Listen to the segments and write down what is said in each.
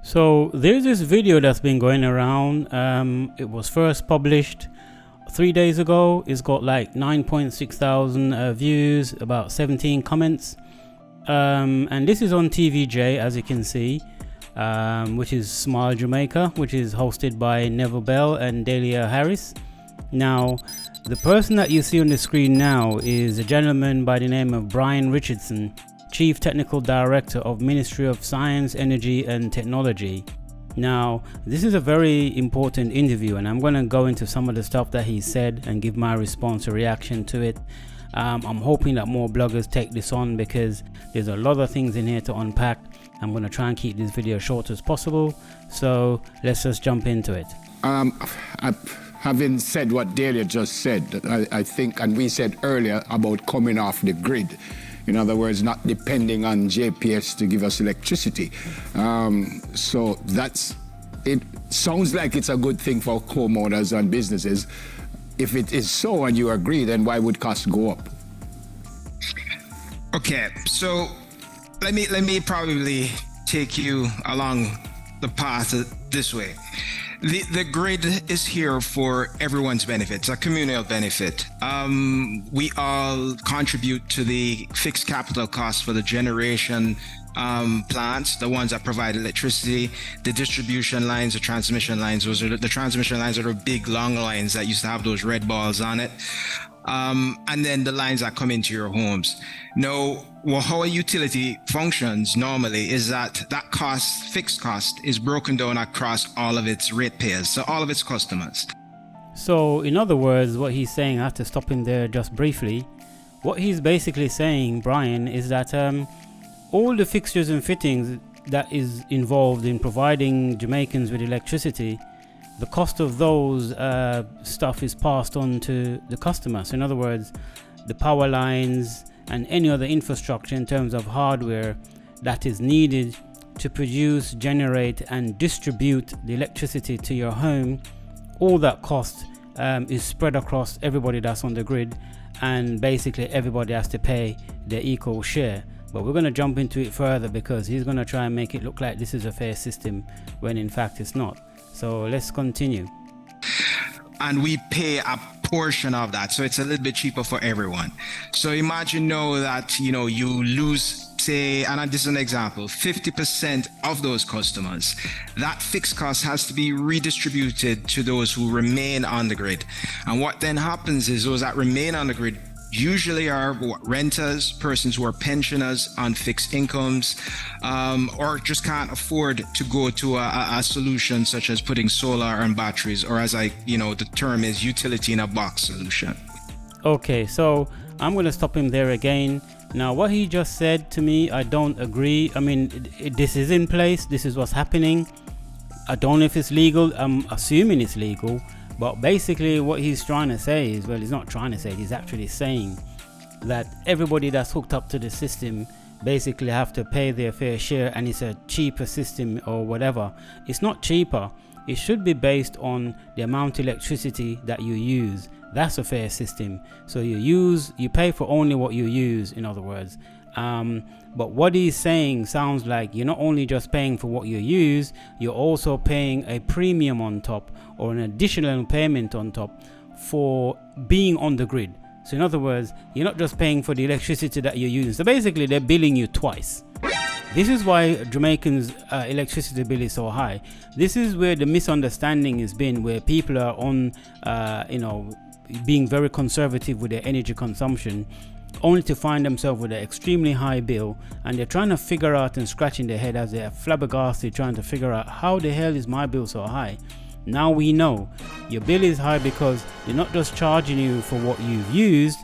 So there's this video that's been going around. It was first published 3 days ago. It's got like 9.6 thousand views, about 17 comments. And this is on TVJ, as you can see, which is Smile Jamaica, which is hosted by Neville Bell and Delia Harris. Now, the person that you see on the screen now is a gentleman by the name of Brian Richardson, Chief Technical Director of Ministry of Science, Energy and Technology. Now, this is a very important interview, and I'm going to go into some of the stuff that he said and give my response or reaction to it. I'm hoping that more bloggers take this on because there's a lot of things in here to unpack. I'm going to try and keep this video short as possible. So let's just jump into it. Having said what Delia just said, I think, and we said earlier about coming off the grid. In other words, not depending on JPS to give us electricity. So it sounds like it's a good thing for homeowners and businesses. If it is so and you agree, then why would costs go up? Okay, so let me probably take you along the path this way. The grid is here for everyone's benefit. It's a communal benefit. We all contribute to the fixed capital costs for the generation plants, the ones that provide electricity, the distribution lines, the transmission lines. The transmission lines are the big long lines that used to have those red balls on it. And then the lines that come into your homes. Now, how a utility functions normally is that fixed cost, is broken down across all of its ratepayers, so all of its customers. So, in other words, what he's saying, I have to stop him there just briefly. What he's basically saying, Brian, is that all the fixtures and fittings that is involved in providing Jamaicans with electricity, the cost of those stuff is passed on to the customer. So in other words, the power lines and any other infrastructure in terms of hardware that is needed to produce, generate and distribute the electricity to your home, all that cost is spread across everybody that's on the grid, and basically everybody has to pay their equal share. But we're going to jump into it further because he's going to try and make it look like this is a fair system when in fact it's not. So let's continue. And we pay a portion of that, so it's a little bit cheaper for everyone. So imagine now that you lose, say, and this is an example, 50% of those customers. That fixed cost has to be redistributed to those who remain on the grid. And what then happens is those that remain on the grid usually are renters, persons who are pensioners on fixed incomes, or just can't afford to go to a solution such as putting solar and batteries, or as the term is, utility in a box solution. Okay, so I'm going to stop him there again. Now, what he just said to me, I don't agree. I mean, this is in place. This is what's happening. I don't know if it's legal. I'm assuming it's legal. But basically what he's trying to say is, well, he's not trying to say, he's actually saying that everybody that's hooked up to the system basically have to pay their fair share, and it's a cheaper system or whatever. It's not cheaper. It should be based on the amount of electricity that you use. That's a fair system. So you pay for only what you use, in other words. But what he's saying sounds like you're not only just paying for what you use, you're also paying a premium on top, or an additional payment on top for being on the grid. So in other words, you're not just paying for the electricity that you're using. So basically they're billing you twice. This is why Jamaicans' electricity bill is so high. This is where the misunderstanding has been, where people are on, being very conservative with their energy consumption, only to find themselves with an extremely high bill, and they're trying to figure out and scratching their head as they're flabbergasted trying to figure out how the hell is my bill so high. Now we know your bill is high because they're not just charging you for what you've used,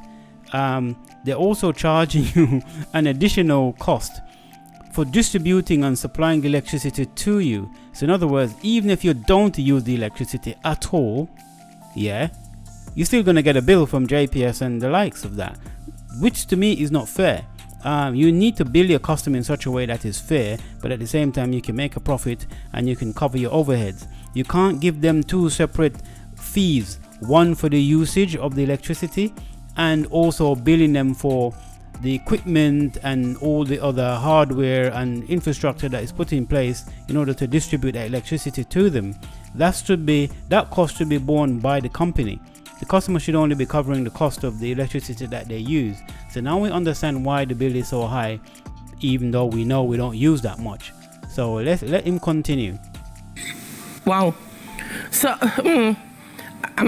they're also charging you an additional cost for distributing and supplying the electricity to you. So in other words, even if you don't use the electricity at all, you're still going to get a bill from JPS and the likes of that, which to me is not fair. You need to bill your customer in such a way that is fair, but at the same time you can make a profit and you can cover your overheads. You can't give them two separate fees, one for the usage of the electricity and also billing them for the equipment and all the other hardware and infrastructure that is put in place in order to distribute that electricity to them, that cost should be borne by the company. The customer should only be covering the cost of the electricity that they use. So now we understand why the bill is so high, even though we know we don't use that much. So let him continue. Wow. So I'm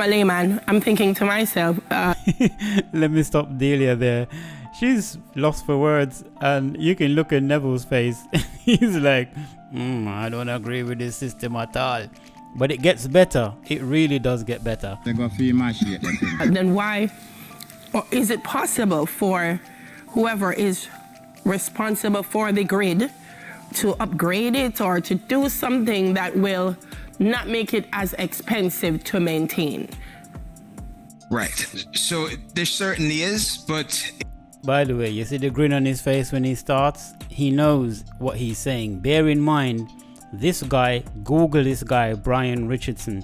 a layman. I'm thinking to myself. Let me stop Delia there. She's lost for words, and you can look at Neville's face. He's like, I don't agree with this system at all. But it gets better. It really does get better. Then why, or is it possible for whoever is responsible for the grid to upgrade it or to do something that will not make it as expensive to maintain? Right. So there certainly is, but... By the way, you see the grin on his face when he starts? He knows what he's saying. Bear in mind, this guy, Google this guy, Brian Richardson.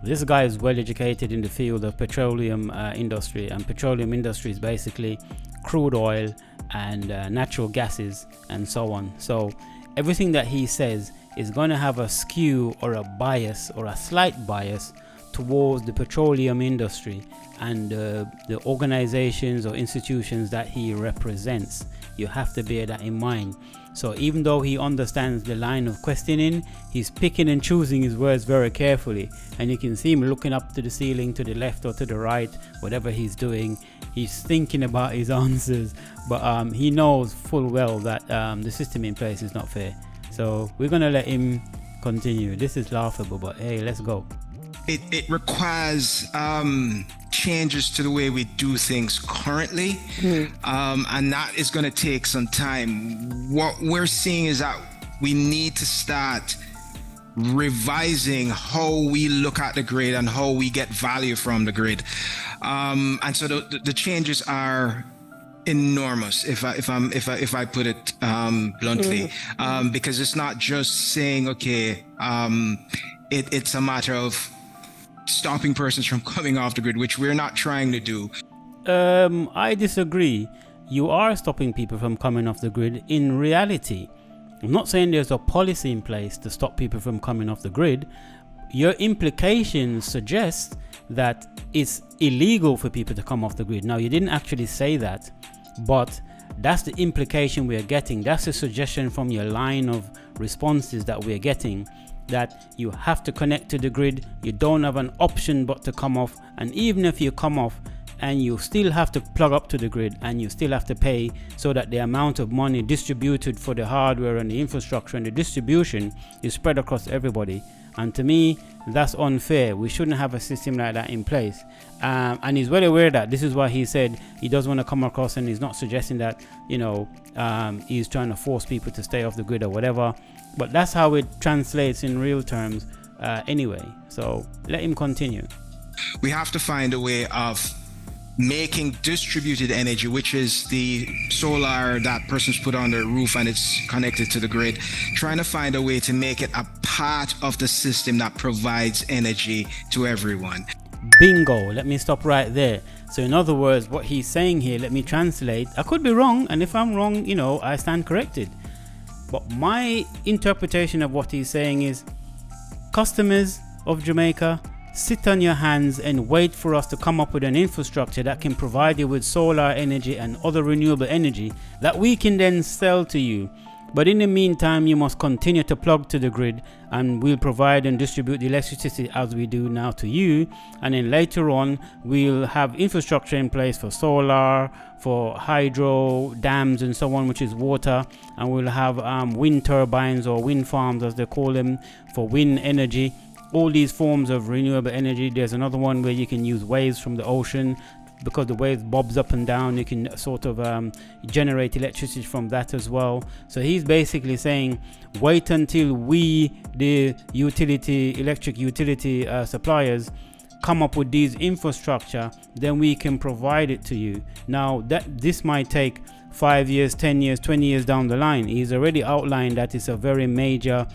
This guy is well educated in the field of petroleum industry, and petroleum industry is basically crude oil and natural gases and so on. So everything that he says is going to have a skew or a bias or a slight bias towards the petroleum industry and the organizations or institutions that he represents. You have to bear that in mind. So even though he understands the line of questioning, he's picking and choosing his words very carefully, and you can see him looking up to the ceiling, to the left or to the right, whatever he's doing. He's thinking about his answers, but he knows full well that the system in place is not fair. So we're gonna let him continue. This is laughable, but hey, let's go. It requires changes to the way we do things currently, and that is going to take some time. What we're seeing is that we need to start revising how we look at the grid and how we get value from the grid, and so the changes are enormous, if I put it bluntly, because it's not just saying okay, it's a matter of stopping persons from coming off the grid, which we're not trying to do. I disagree. You are stopping people from coming off the grid in reality. I'm not saying there's a policy in place to stop people from coming off the grid. Your implications suggest that it's illegal for people to come off the grid. Now, you didn't actually say that, but that's the implication we're getting. That's the suggestion from your line of responses that we're getting, that you have to connect to the grid. You don't have an option but to come off, and even if you come off, and you still have to plug up to the grid and you still have to pay, so that the amount of money distributed for the hardware and the infrastructure and the distribution is spread across everybody. And to me, that's unfair. We shouldn't have a system like that in place. And he's well aware that this is why he said he doesn't want to come across, and he's not suggesting that, he's trying to force people to stay off the grid or whatever. But that's how it translates in real terms anyway. So let him continue. We have to find a way of making distributed energy, which is the solar that persons put on their roof and it's connected to the grid, trying to find a way to make it a part of the system that provides energy to everyone. Bingo. Let me stop right there. So in other words, what he's saying here, let me translate. I could be wrong, and if I'm wrong, I stand corrected. But my interpretation of what he's saying is, customers of Jamaica, sit on your hands and wait for us to come up with an infrastructure that can provide you with solar energy and other renewable energy that we can then sell to you. But in the meantime, you must continue to plug to the grid, and we'll provide and distribute the electricity as we do now to you. And then later on, we'll have infrastructure in place for solar, for hydro, dams and so on, which is water. And we'll have wind turbines, or wind farms as they call them, for wind energy. All these forms of renewable energy. There's another one where you can use waves from the ocean, because the waves bobs up and down. You can sort of generate electricity from that as well. So he's basically saying, wait until we, the electric utility suppliers, come up with these infrastructure, then we can provide it to you. Now this might take 5 years, 10 years, 20 years down the line. He's already outlined that it's a very major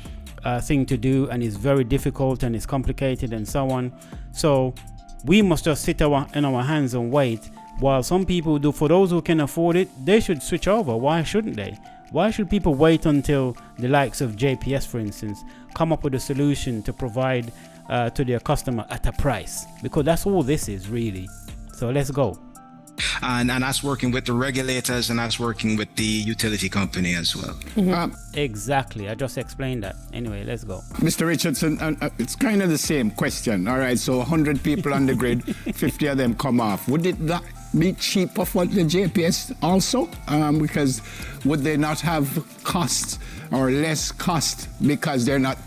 thing to do, and it's very difficult and it's complicated and so on. So we must just sit in our hands and wait while some people do. For those who can afford it, they should switch over. Why shouldn't they? Why should people wait until the likes of JPS, for instance, come up with a solution to provide to their customer at a price? Because that's all this is really. So let's go. And that's working with the regulators, and that's working with the utility company as well. Exactly. I just explained that. Anyway, let's go. Mr. Richardson, it's kind of the same question. All right, so 100 people on the grid, 50 of them come off. Would it not be cheaper for the JPS also? Because would they not have costs or less cost because they're not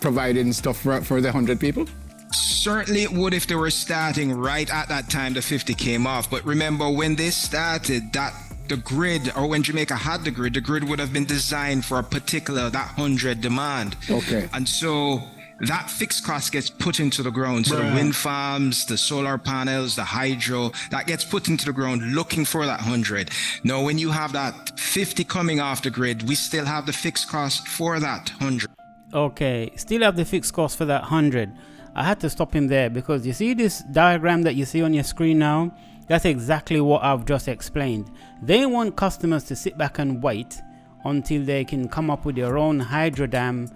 providing stuff for the 100 people? Certainly it would if they were starting right at that time the 50 came off. But remember, when they started, that the grid, or when Jamaica had the grid would have been designed for a particular, that 100 demand. Okay. And so that fixed cost gets put into the ground. So the wind farms, the solar panels, the hydro, that gets put into the ground looking for that 100. Now, when you have that 50 coming off the grid, we still have the fixed cost for that 100. Okay, still have the fixed cost for that 100. I had to stop him there because you see this diagram that you see on your screen now? That's exactly what I've just explained. They want customers to sit back and wait until they can come up with their own hydro dam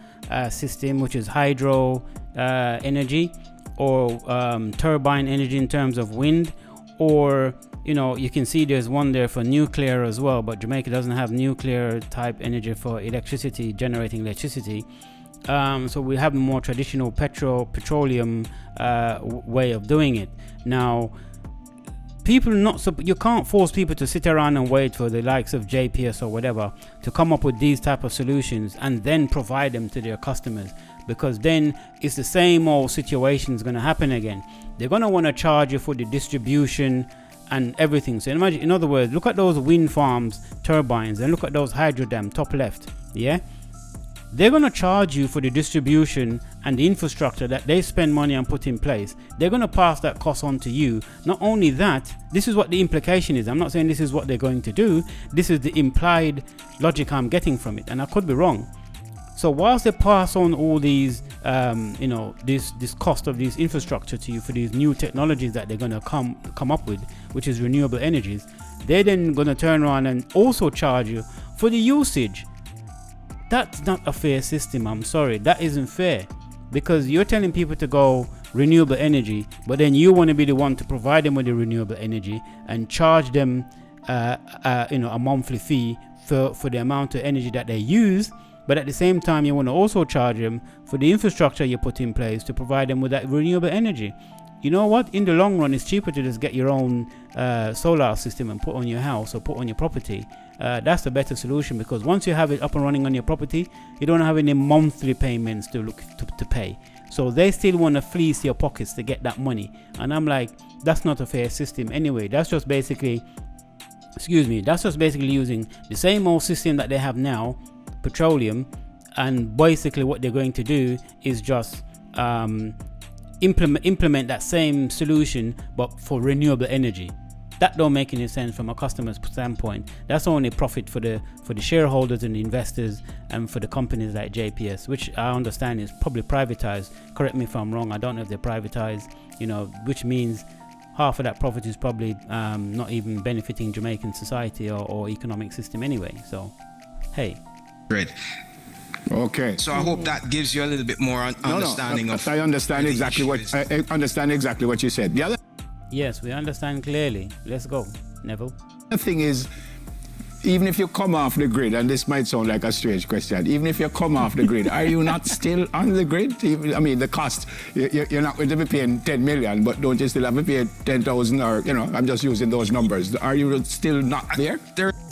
system, which is hydro energy, or turbine energy in terms of wind, or you can see there's one there for nuclear as well, but Jamaica doesn't have nuclear type energy for generating electricity. So we have a more traditional petroleum way of doing it. Now, you can't force people to sit around and wait for the likes of JPS or whatever to come up with these type of solutions and then provide them to their customers, because then it's the same old situation is going to happen again. They're going to want to charge you for the distribution and everything. So imagine, in other words, look at those wind farms, turbines, and look at those hydro dam top left. Yeah, they're going to charge you for the distribution and the infrastructure that they spend money and put in place. They're going to pass that cost on to you. Not only that, this is what the implication is. I'm not saying this is what they're going to do. This is the implied logic I'm getting from it, and I could be wrong. So whilst they pass on all these, this cost of these infrastructure to you for these new technologies that they're going to come up with, which is renewable energies, they're then going to turn around and also charge you for the usage. That's not a fair system. I'm sorry, that isn't fair, because you're telling people to go renewable energy, but then you want to be the one to provide them with the renewable energy and charge them, a monthly fee for the amount of energy that they use. But at the same time, you want to also charge them for the infrastructure you put in place to provide them with that renewable energy. You know what? In the long run, it's cheaper to just get your own solar system and put on your house or put on your property. That's the better solution, because once you have it up and running on your property, you don't have any monthly payments to pay. So they still want to fleece your pockets to get that money. And I'm like, that's not a fair system anyway. That's just basically using the same old system that they have now, petroleum, and basically what they're going to do is just implement that same solution but for renewable energy. That don't make any sense from a customer's standpoint. That's only profit for the shareholders and the investors and for the companies like JPS, which I understand is probably privatized. Correct me if I'm wrong. I don't know if they're privatized, which means half of that profit is probably not even benefiting Jamaican society or economic system anyway. So, hey. Great. Okay. So I hope that gives you a little bit more understanding of. I understand exactly what you said. The other. Yes, we understand clearly. Let's go, Neville. The thing is, even if you come off the grid, and this might sound like a strange question, even if you come off the grid, are you not still on the grid? I mean, the cost, you're not going to be paying 10 million, but don't you still have to pay 10,000 or, I'm just using those numbers. Are you still not there?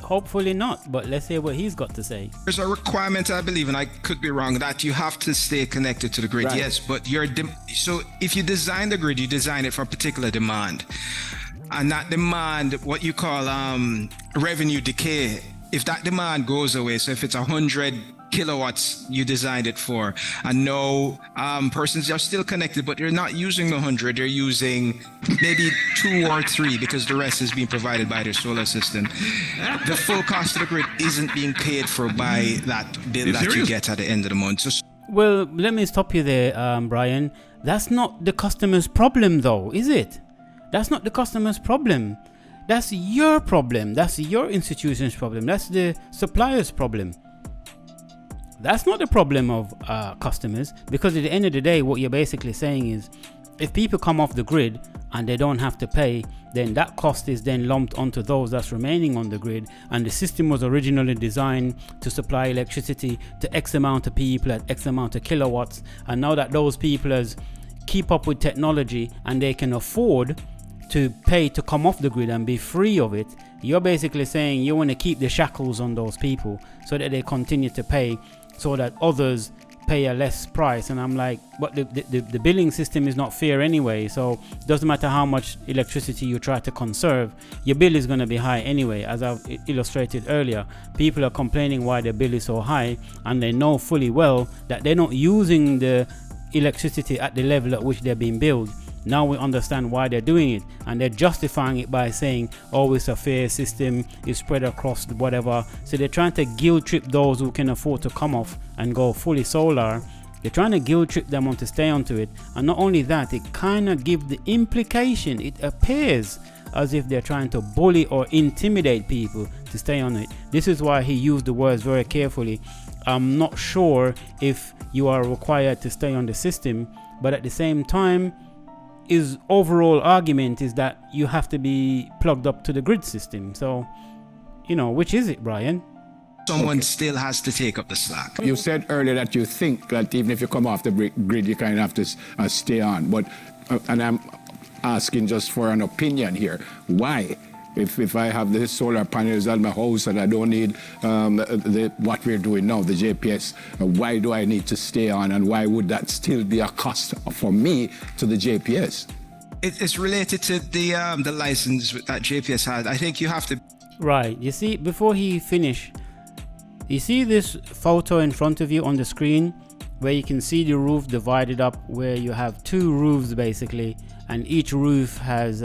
Hopefully not, but let's hear what he's got to say. There's a requirement, I believe, and I could be wrong, that you have to stay connected to the grid. Right. Yes, but so if you design the grid, you design it for a particular demand. And that demand, what you call revenue decay, if that demand goes away, so if it's 100 kilowatts you designed it for, and no persons are still connected, but you're not using the 100, you're using maybe 2 or 3 because the rest is being provided by the solar system. The full cost of the grid isn't being paid for by that bill that you get at the end of the month. So, well, let me stop you there, Brian. That's not the customer's problem though, is it? That's not the customer's problem. That's your problem. That's your institution's problem. That's the supplier's problem. That's not the problem of customers, because at the end of the day, what you're basically saying is, if people come off the grid and they don't have to pay, then that cost is then lumped onto those that's remaining on the grid. And the system was originally designed to supply electricity to X amount of people at X amount of kilowatts. And now that those people has keep up with technology and they can afford to pay to come off the grid and be free of it, you're basically saying you want to keep the shackles on those people so that they continue to pay, so that others pay a less price. And I'm like, but the billing system is not fair anyway, so it doesn't matter how much electricity you try to conserve, your bill is going to be high anyway. As I've illustrated earlier, people are complaining why their bill is so high, and they know fully well that they're not using the electricity at the level at which they're being billed. Now we understand why they're doing it, and they're justifying it by saying, oh, it's a fair system, it's spread across whatever. So they're trying to guilt trip those who can afford to come off and go fully solar. They're trying to guilt trip them on to stay onto it. And not only that, it kind of gives the implication, it appears as if they're trying to bully or intimidate people to stay on it. This is why he used the words very carefully. I'm not sure if you are required to stay on the system, but at the same time, his overall argument is that you have to be plugged up to the grid system. So, which is it, Brian? Someone still has to take up the slack. You said earlier that you think that even if you come off the grid, you kind of have to stay on. But, and I'm asking just for an opinion here. Why? If I have the solar panels on my house and I don't need what we're doing now, the JPS, why do I need to stay on, and why would that still be a cost for me to the JPS? It's related to the license that JPS has. I think you have to... Right. You see, before he finish, you see this photo in front of you on the screen where you can see the roof divided up, where you have two roofs basically, and each roof has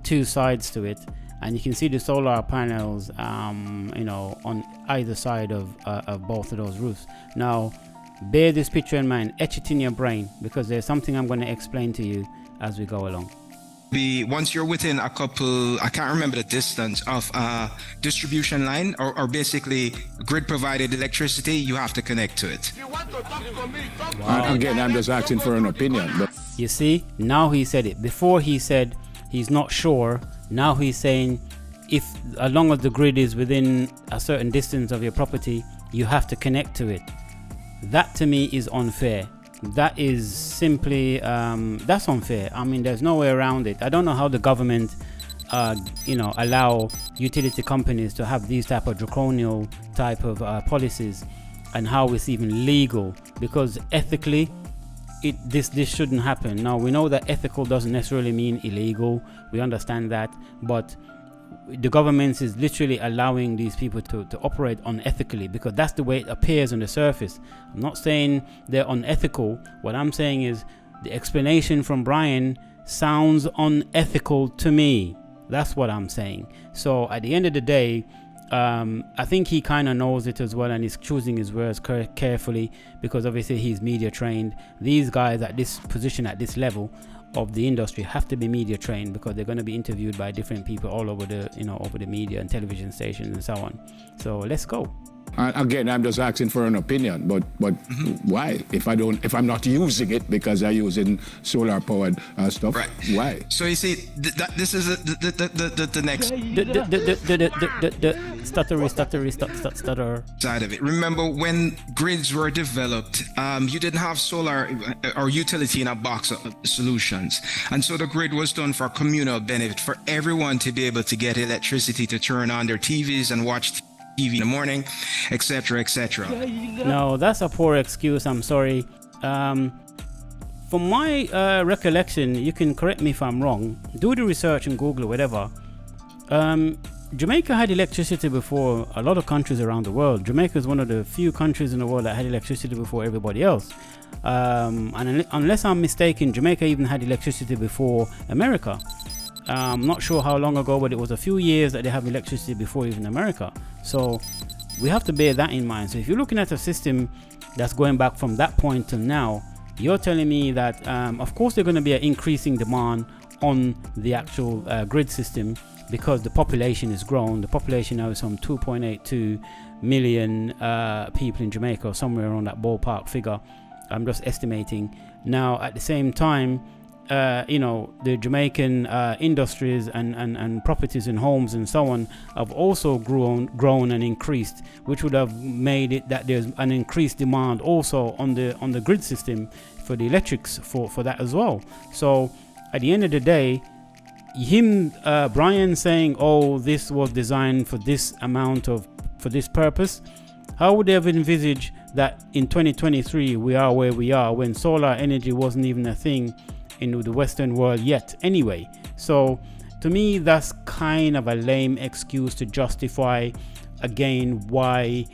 two sides to it, and you can see the solar panels on either side of both of those roofs. Now bear this picture in mind, etch it in your brain, because there's something I'm going to explain to you as we go along. Once you're within a couple, I can't remember the distance of a distribution line or basically grid provided electricity, you have to connect to it. Wow. Again, I'm just asking for an opinion. But you see, now he said it. Before he said he's not sure. Now he's saying, as long as the grid is within a certain distance of your property, you have to connect to it. That to me is unfair. That is simply, that's unfair. I mean, there's no way around it. I don't know how the government, allow utility companies to have these type of draconian type of policies, and how it's even legal, because ethically, this shouldn't happen. Now we know that ethical doesn't necessarily mean illegal. We understand that, but the government is literally allowing these people to operate unethically, because that's the way it appears on the surface. I'm not saying they're unethical. What I'm saying is the explanation from Brian sounds unethical to me. That's what I'm saying. So at the end of the day, I think he kind of knows it as well, and he's choosing his words carefully, because obviously he's media trained. These guys at this position, at this level of the industry, have to be media trained, because they're going to be interviewed by different people all over the over the media and television stations and so on. So let's go. Again, I'm just asking for an opinion, but why? If I'm not using it because I'm using solar powered stuff, right? Why? So you see, this is the next stutter side of it. Remember when grids were developed, you didn't have solar or utility in a box of solutions, and so the grid was done for communal benefit, for everyone to be able to get electricity to turn on their TVs and watch TV in the morning, etc., etc. No, that's a poor excuse. I'm sorry. From my recollection, you can correct me if I'm wrong. Do the research and Google or whatever. Jamaica had electricity before a lot of countries around the world. Jamaica is one of the few countries in the world that had electricity before everybody else. And unless I'm mistaken, Jamaica even had electricity before America. I'm not sure how long ago, but it was a few years that they have electricity before even America. So we have to bear that in mind. So if you're looking at a system that's going back from that point till now, you're telling me that of course there's going to be an increasing demand on the actual grid system, because the population has grown. The population now is some 2.82 million people in Jamaica, or somewhere around that ballpark figure. I'm just estimating. Now, at the same time, the Jamaican industries and properties and homes and so on have also grown and increased, which would have made it that there's an increased demand also on the grid system for the electrics for that as well. So at the end of the day, Brian saying, oh, this was designed for this amount for this purpose, how would they have envisaged that in 2023 we are where we are when solar energy wasn't even a thing in the Western world yet anyway? So to me, that's kind of a lame excuse to justify again why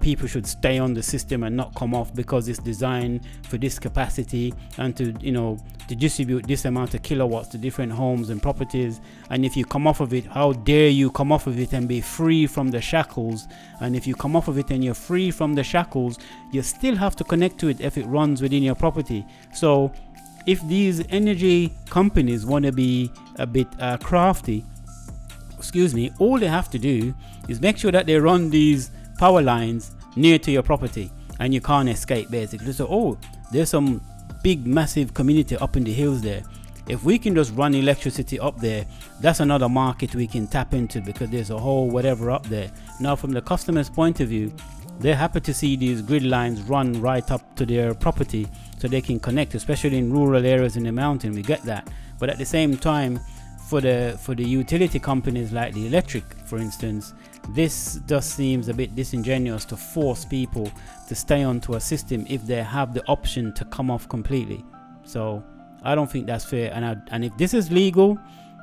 people should stay on the system and not come off, because it's designed for this capacity and to distribute this amount of kilowatts to different homes and properties. And if you come off of it, how dare you come off of it and be free from the shackles? And if you come off of it and you're free from the shackles, you still have to connect to it if it runs within your property. So if these energy companies want to be a bit crafty, all they have to do is make sure that they run these power lines near to your property and you can't escape, basically. So, oh, there's some big massive community up in the hills there. If we can just run electricity up there, that's another market we can tap into, because there's a whole whatever up there. Now, from the customer's point of view, they're happy to see these grid lines run right up to their property so they can connect, especially in rural areas in the mountain. We get that. But at the same time, for the utility companies like the electric, for instance, this just seems a bit disingenuous to force people to stay onto a system if they have the option to come off completely. So I don't think that's fair. And if this is legal,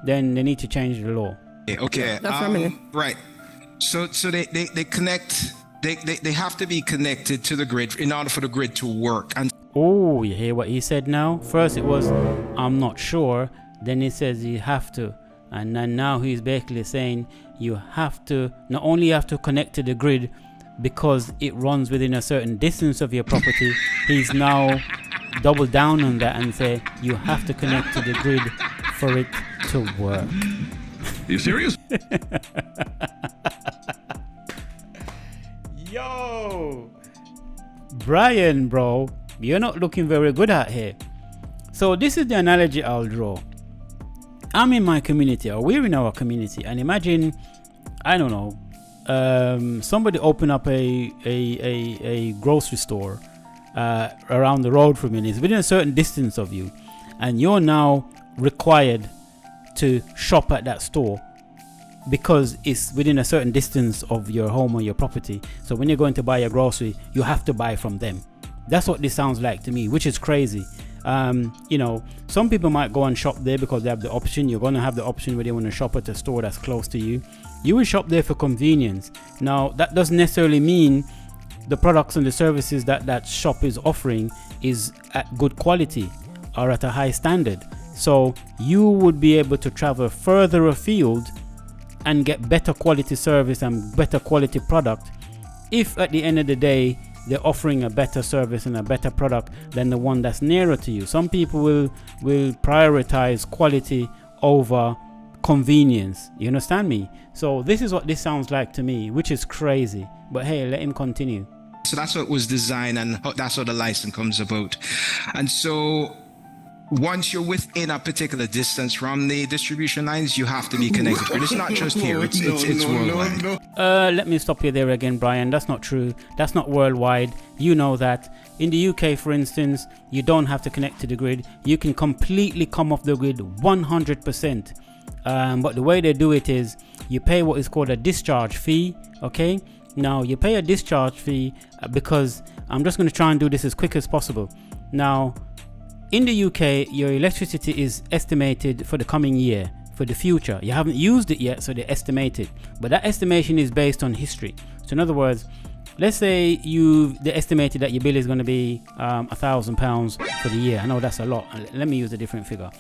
then they need to change the law. Okay. Right. So they connect. They have to be connected to the grid in order for the grid to work. And oh, you hear what he said now? First it was, I'm not sure. Then he says you have to. And then now he's basically saying you have to, not only have to connect to the grid because it runs within a certain distance of your property, he's now double down on that and say you have to connect to the grid for it to work. Are you serious? Yo, Brian, bro, you're not looking very good out here. So this is the analogy I'll draw. I'm in my community, or we're in our community, and imagine, I don't know, somebody open up a grocery store around the road from you. It's within a certain distance of you, and you're now required to shop at that store because it's within a certain distance of your home or your property. So when you're going to buy your grocery, you have to buy from them. That's what this sounds like to me, which is crazy. Some people might go and shop there because they have the option. You're going to have the option where they want to shop at a store that's close to you. You will shop there for convenience. Now, that doesn't necessarily mean the products and the services that shop is offering is at good quality or at a high standard. So you would be able to travel further afield and get better quality service and better quality product if at the end of the day they're offering a better service and a better product than the one that's nearer to you. Some people will prioritize quality over convenience. You understand me? So this is what this sounds like to me, which is crazy. But hey, let him continue. so that's what was designed, and that's how the license comes about. And so once you're within a particular distance from the distribution lines, you have to be connected. But it's not just here, it's worldwide. Let me stop you there again, Brian. That's not true. That's not worldwide. You know that. In the UK, for instance, you don't have to connect to the grid. You can completely come off the grid 100%. But the way they do it is you pay what is called a discharge fee, okay? Now, you pay a discharge fee because I'm just going to try and do this as quick as possible. Now, in the UK, your electricity is estimated for the coming year, for the future. You haven't used it yet, so they estimate it. But that estimation is based on history. So in other words, let's say they estimated that your bill is going to be £1,000 for the year. I know that's a lot. Let me use a different figure.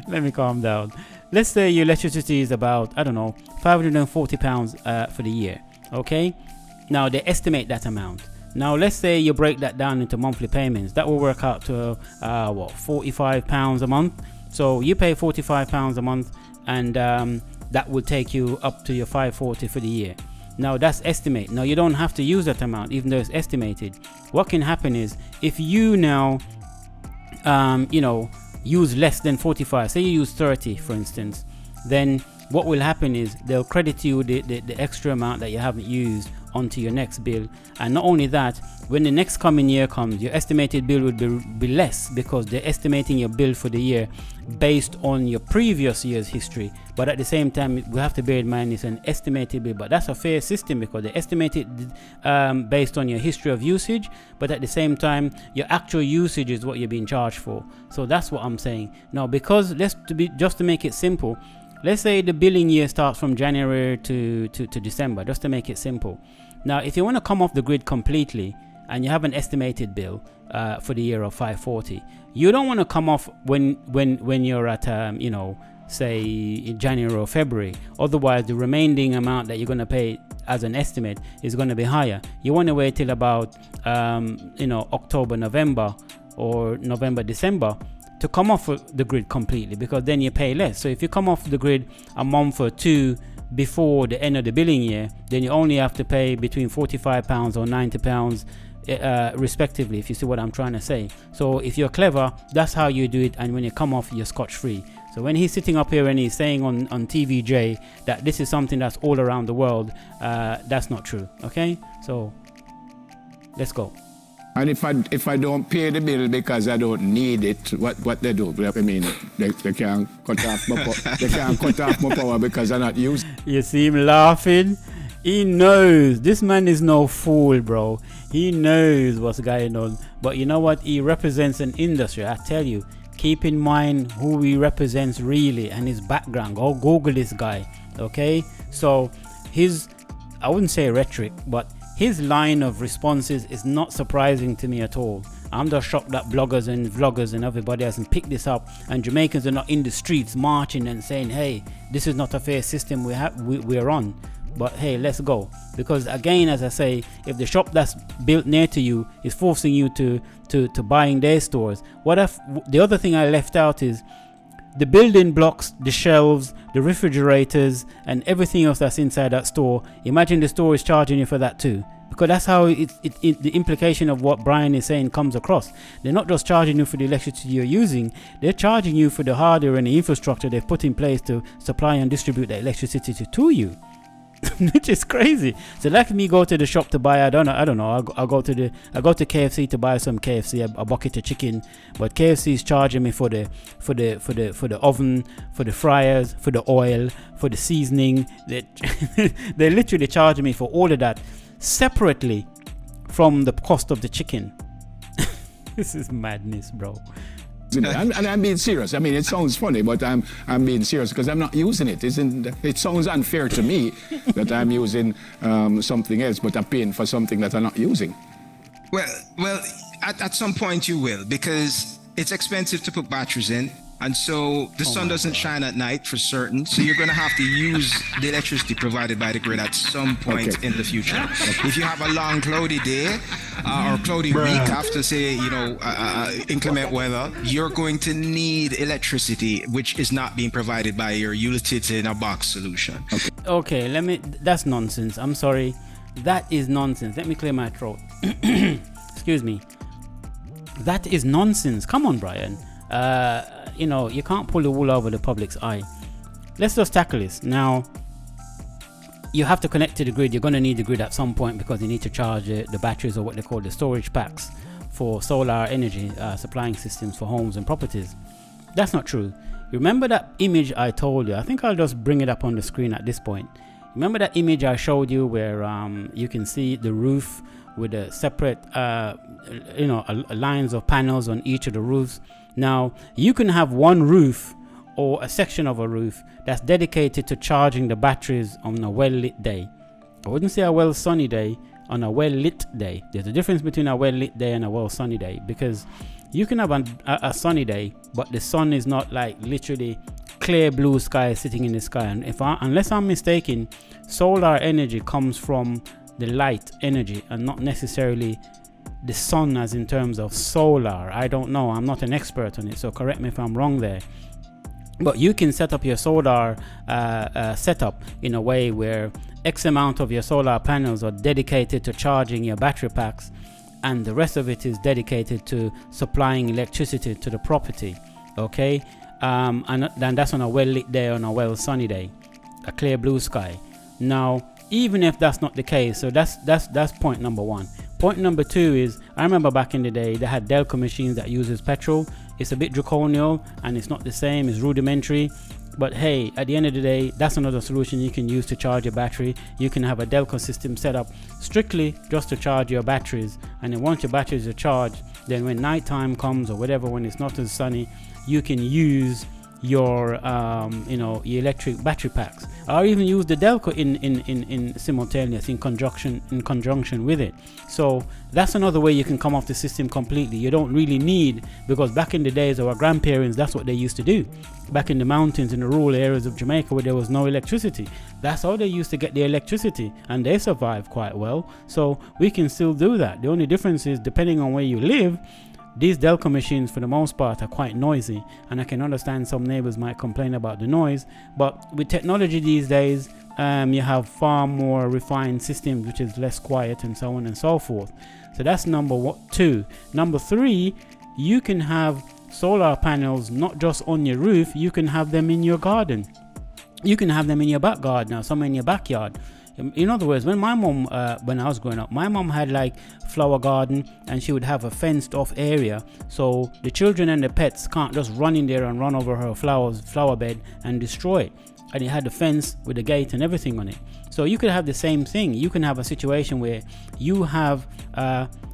Let me calm down. Let's say your electricity is about, I don't know, £540 for the year. Okay? Now they estimate that amount. Now let's say you break that down into monthly payments. That will work out to £45 a month. So you pay £45 a month, and that will take you up to your $540 for the year. Now that's estimate. Now you don't have to use that amount, even though it's estimated. What can happen is if you now use less than 45, say you use 30 for instance, then what will happen is they'll credit you the extra amount that you haven't used onto your next bill. And not only that, when the next coming year comes, your estimated bill would be less, because they're estimating your bill for the year based on your previous year's history. But at the same time, we have to bear in mind it's an estimated bill, but that's a fair system because they estimate it based on your history of usage, but at the same time your actual usage is what you're being charged for. So that's what I'm saying. Now, because just to make it simple, let's say the billing year starts from January to December, just to make it simple. Now, if you want to come off the grid completely and you have an estimated bill for the year of $540, you don't want to come off when you're at say in January or February. Otherwise, the remaining amount that you're going to pay as an estimate is going to be higher. You want to wait till about October, November, or November, December to come off the grid completely, because then you pay less. So if you come off the grid a month or two before the end of the billing year, then you only have to pay between £45 or £90 respectively, if you see what I'm trying to say. So if you're clever, that's how you do it, and when you come off, you're scotch free. So when he's sitting up here and he's saying on TVJ that this is something that's all around the world, that's not true. Okay, so let's go. And if I don't pay the bill because I don't need it, what they do? I mean, they can't cut off my power because I'm not using. You see him laughing. He knows. This man is no fool, bro. He knows what's going on. But you know what? He represents an industry. I tell you, keep in mind who he represents really and his background. Go Google this guy. Okay? So I wouldn't say rhetoric, but his line of responses is not surprising to me at all. I'm just shocked that bloggers and vloggers and everybody hasn't picked this up, and Jamaicans are not in the streets marching and saying, hey, this is not a fair system we're on. But hey, let's go. Because again, as I say, if the shop that's built near to you is forcing you to buy in their stores, what if the other thing I left out is the building blocks, the shelves, the refrigerators, and everything else that's inside that store? Imagine the store is charging you for that too, because that's how the implication of what Brian is saying comes across. They're not just charging you for the electricity you're using, they're charging you for the hardware and the infrastructure they've put in place to supply and distribute the electricity to you. Which is crazy. So like me go to the shop to buy, I don't know. I go to KFC to buy some KFC, a bucket of chicken, but KFC is charging me for the oven, for the fryers, for the oil, for the seasoning. They're literally charging me for all of that separately from the cost of the chicken. This is madness, bro. And I'm being serious. I mean, it sounds funny, but I'm being serious because I'm not using it. It sounds unfair to me that I'm using something else, but I'm paying for something that I'm not using. Well, at some point you will, because it's expensive to put batteries in. And so the sun doesn't shine at night for certain. So you're going to have to use the electricity provided by the grid at some point in the future. If you have a long cloudy day or cloudy week after, say, inclement weather, you're going to need electricity, which is not being provided by your utility in a box solution. Okay, that's nonsense. I'm sorry. That is nonsense. Let me clear my throat. Excuse me. That is nonsense. Come on, Brian. You can't pull the wool over the public's eye. Let's just tackle this. Now, you have to connect to the grid. You're going to need the grid at some point because you need to charge the batteries, or what they call the storage packs, for solar energy supplying systems for homes and properties. That's not true. Remember that image I told you? I think I'll just bring it up on the screen at this point. Remember that image I showed you where you can see the roof with a separate lines of panels on each of the roofs? Now, you can have one roof or a section of a roof that's dedicated to charging the batteries on a well-lit day. I wouldn't say a well-sunny day, on a well-lit day. There's a difference between a well-lit day and a well-sunny day, because you can have a sunny day, but the sun is not like literally clear blue sky sitting in the sky. And unless I'm mistaken, solar energy comes from the light energy and not necessarily the sun, as in terms of solar. I don't know, I'm not an expert on it, so correct me if I'm wrong there. But you can set up your solar setup in a way where X amount of your solar panels are dedicated to charging your battery packs, and the rest of it is dedicated to supplying electricity to the property. Okay, and then that's on a well lit day, on a well sunny day, a clear blue sky. Now, even if that's not the case, so that's point number one. Point number two is, I remember back in the day they had Delco machines that uses petrol. It's a bit draconian and it's not the same, it's rudimentary. But hey, at the end of the day, that's another solution you can use to charge your battery. You can have a Delco system set up strictly just to charge your batteries, and then once your batteries are charged, then when night time comes or whatever, when it's not as sunny, you can use your your electric battery packs, or even use the Delco in simultaneous in conjunction with it. So that's another way you can come off the system completely. You don't really need, because back in the days of our grandparents, that's what they used to do. Back in the mountains, in the rural areas of Jamaica where there was no electricity, that's how they used to get their electricity, and they survived quite well. So we can still do that. The only difference is, depending on where you live, these Delco machines for the most part are quite noisy, and I can understand some neighbors might complain about the noise, but with technology these days, you have far more refined systems which is less quiet and so on and so forth. So that's number two. Number three, you can have solar panels not just on your roof, you can have them in your garden. You can have them in your back garden or somewhere in your backyard. In other words, when my mom, when I was growing up, my mom had like flower garden, and she would have a fenced off area, so the children and the pets can't just run in there and run over her flower bed and destroy it. And it had a fence with a gate and everything on it. So you could have the same thing. You can have a situation where you have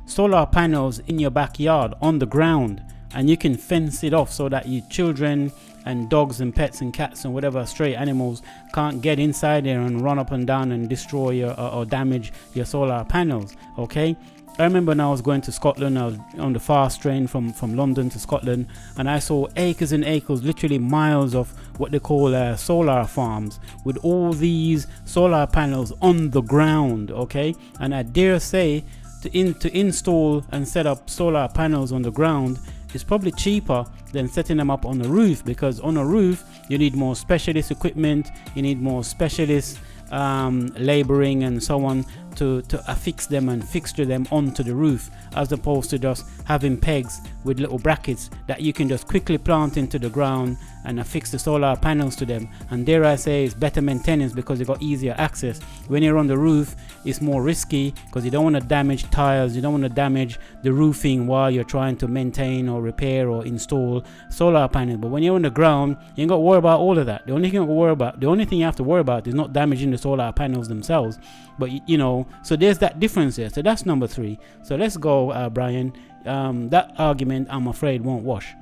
solar panels in your backyard on the ground, and you can fence it off so that your children and dogs and pets and cats and whatever stray animals can't get inside there and run up and down and destroy your, or damage your solar panels. Okay, I remember when I was going to Scotland, I was on the fast train from London to Scotland, and I saw acres and acres, literally miles of what they call solar farms, with all these solar panels on the ground. Okay, and I dare say to install and set up solar panels on the ground is probably cheaper than setting them up on a roof, because on a roof you need more specialist equipment, you need more specialist laboring and so on to affix them and fixture them onto the roof, as opposed to just having pegs with little brackets that you can just quickly plant into the ground and affix the solar panels to them. And dare I say, it's better maintenance because you got easier access. When you're on the roof, it's more risky because you don't want to damage tiles, you don't want to damage the roofing while you're trying to maintain or repair or install solar panels. But when you're on the ground, you ain't got to worry about all of that. The only thing you have to worry about is not damaging the solar panels themselves. But so there's that difference there. So that's number three. So let's go, Brian. That argument, I'm afraid, won't wash.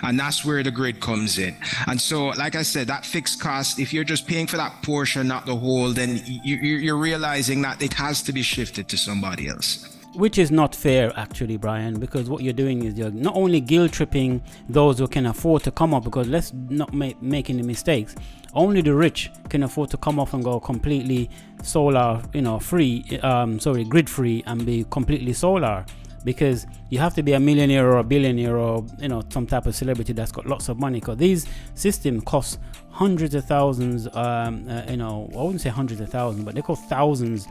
And that's where the grid comes in. And so, like I said, that fixed cost, if you're just paying for that portion, not the whole, then you're realizing that it has to be shifted to somebody else. Which is not fair, actually, Brian, because what you're doing is you're not only guilt tripping those who can afford to come up, because let's not make any mistakes. Only the rich can afford to come off and go completely solar, grid free, and be completely solar. Because you have to be a millionaire or a billionaire or some type of celebrity that's got lots of money, because these systems cost hundreds of thousands, I wouldn't say hundreds of thousands, but they cost thousands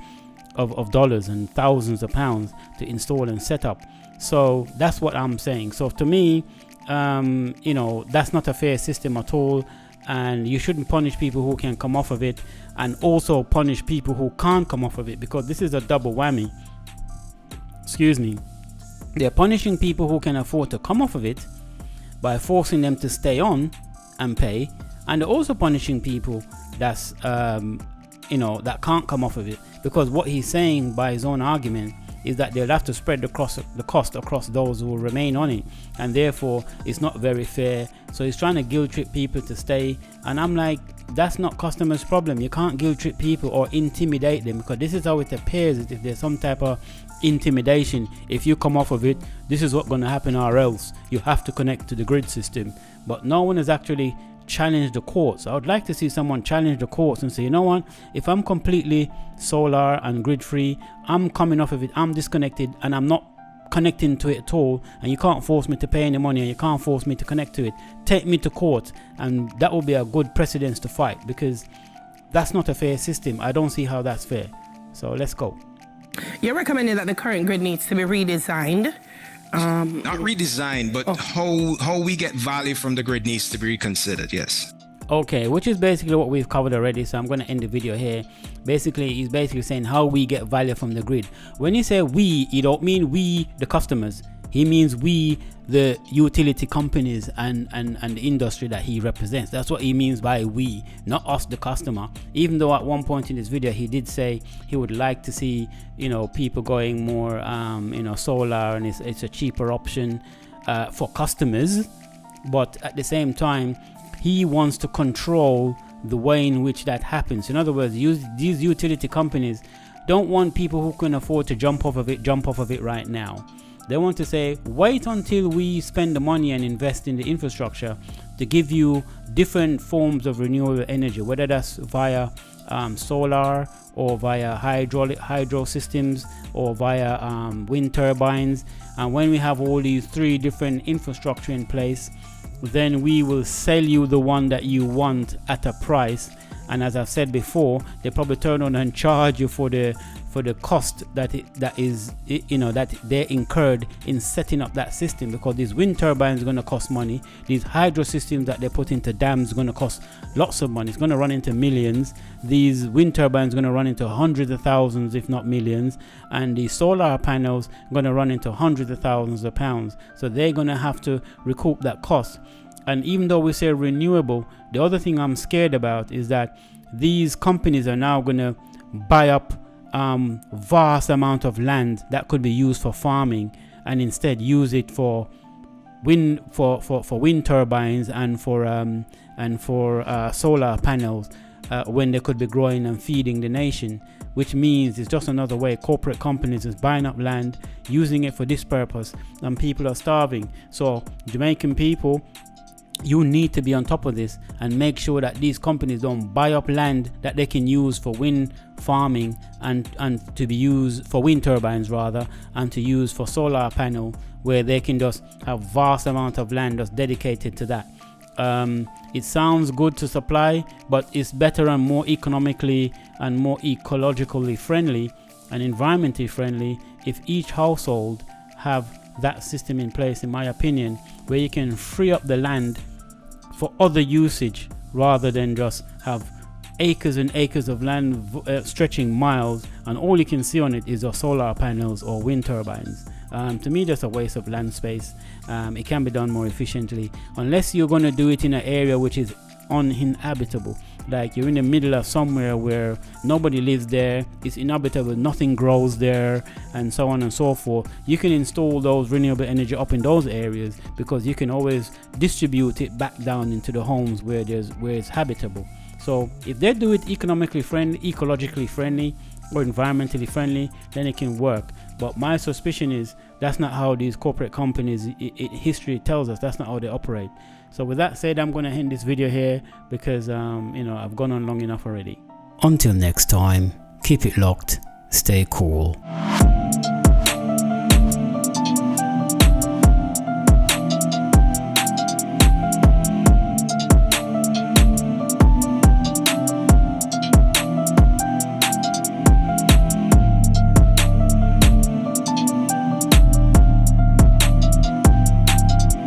of dollars and thousands of pounds to install and set up. So that's what I'm saying. So to me, that's not a fair system at all, and you shouldn't punish people who can come off of it and also punish people who can't come off of it, because this is a double whammy. Excuse me. They're punishing people who can afford to come off of it by forcing them to stay on and pay, and they're also punishing people that's that can't come off of it, because what he's saying by his own argument is that they'll have to spread the cost across those who will remain on it, and therefore it's not very fair. So he's trying to guilt trip people to stay, and I'm like, that's not customers' problem. You can't guilt trip people or intimidate them, because this is how it appears, as if there's some type of intimidation. If you come off of it, this is what's going to happen, or else you have to connect to the grid system. But no one is actually challenge the courts. I would like to see someone challenge the courts and say, you know what, if I'm completely solar and grid free, I'm coming off of it, I'm disconnected, and I'm not connecting to it at all, and you can't force me to pay any money, and you can't force me to connect to it. Take me to court, and that will be a good precedence to fight, because that's not a fair system. I don't see how that's fair. So let's go. You're recommending that the current grid needs to be redesigned. Not redesigned, but how we get value from the grid needs to be reconsidered. Yes. Okay, which is basically what we've covered already, so I'm going to end the video here. Basically, he's basically saying how we get value from the grid. When you say we, you don't mean we, the customers. He means we, the utility companies and the industry that he represents. That's what he means by we, not us, the customer. Even though at one point in this video, he did say he would like to see, people going more, solar, and it's a cheaper option for customers. But at the same time, he wants to control the way in which that happens. In other words, these utility companies don't want people who can afford to jump off of it right now. They want to say, wait until we spend the money and invest in the infrastructure to give you different forms of renewable energy, whether that's via solar or via hydro systems or via wind turbines. And when we have all these three different infrastructure in place, then we will sell you the one that you want at a price. And as I've said before, they probably turn on and charge you for the cost that they incurred in setting up that system, because these wind turbines are going to cost money. These hydro systems that they put into dams are going to cost lots of money. It's going to run into millions. These wind turbines are going to run into hundreds of thousands, if not millions. And the solar panels are going to run into hundreds of thousands of pounds. So they're going to have to recoup that cost. And even though we say renewable, the other thing I'm scared about is that these companies are now going to buy up vast amount of land that could be used for farming, and instead use it for wind turbines and for solar panels, when they could be growing and feeding the nation. Which means it's just another way corporate companies is buying up land, using it for this purpose, and people are starving. So Jamaican people, you need to be on top of this and make sure that these companies don't buy up land that they can use for wind farming and to be used for wind turbines rather, and to use for solar panel, where they can just have vast amount of land just dedicated to that. It sounds good to supply, but it's better and more economically and more ecologically friendly and environmentally friendly if each household have that system in place, in my opinion, where you can free up the land for other usage rather than just have acres and acres of land stretching miles, and all you can see on it is solar panels or wind turbines. To me, that's a waste of land space. It can be done more efficiently, unless you're going to do it in an area which is uninhabitable, like you're in the middle of somewhere where nobody lives there, it's inhabitable, nothing grows there, and so on and so forth. You can install those renewable energy up in those areas, because you can always distribute it back down into the homes where it's habitable. So if they do it economically friendly, ecologically friendly, or environmentally friendly, then it can work. But my suspicion is that's not how these corporate companies, history tells us, that's not how they operate. So with that said, I'm going to end this video here, because I've gone on long enough already. Until next time, keep it locked, stay cool.